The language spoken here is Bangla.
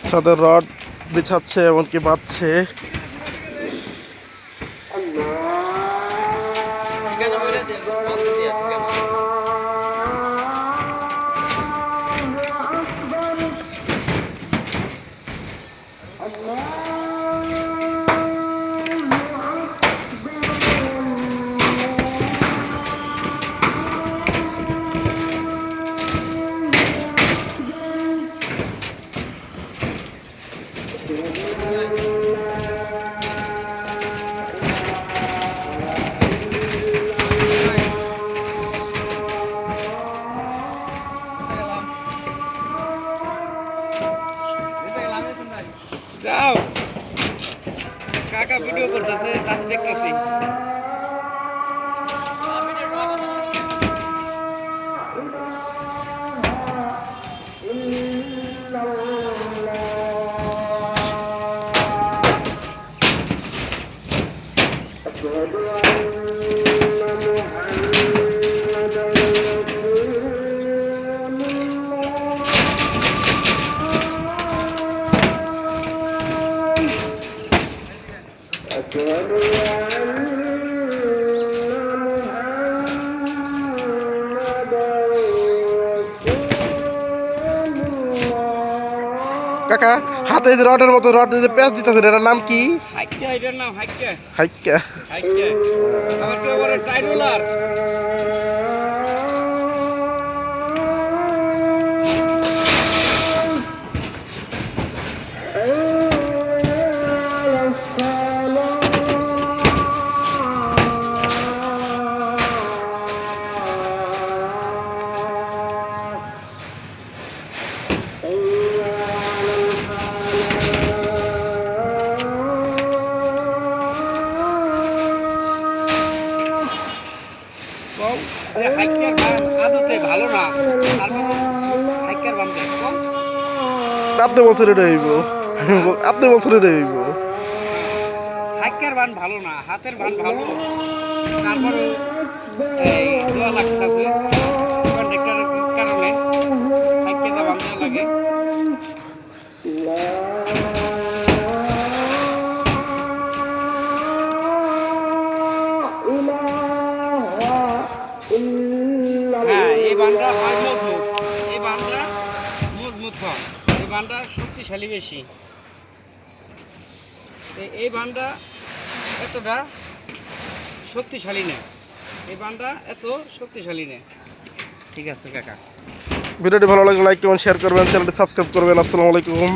ছাদের রড বিছাচ্ছে এমনকি বাঁধছে। যাও কাকা ভিডিও করতেছে তাতে দেখতেছি। কাকা হাতে যে রডের মতো রড যে প্যাঁচ দিতেছে এটার নাম কি? হাইক্কা, এটার নাম হাইক্কা। হাইক্কা। হাইক্কা আবার কেউ বলে টাইট রোলার। হাইক্কার বান আদতে ভালো না, তারপর হাইক্কার বান দেখো। আপনি বছর এটা হইব, আপনি বছর এটা হইব। হাইক্কার বান ভালো না, হাতের বান ভালো। তারপরে এই দোয়া লাগছে কন্ট্রাক্টরের কারণে হাইক্কাতে বান দেওয়া লাগে। হ্যাঁ, এই বানটা হয় মজবুত, এই বানটা মজবুত হয়, এই বানটা শক্তিশালী বেশি। এই বানটা এতটা শক্তিশালী না, এই বানটা এত শক্তিশালী না। ঠিক আছে কাকা, ভিডিওটি ভালো লাগলে লাইক কমেন্ট শেয়ার করবেন, চ্যানেলটি সাবস্ক্রাইব করবেন। আসসালামু আলাইকুম।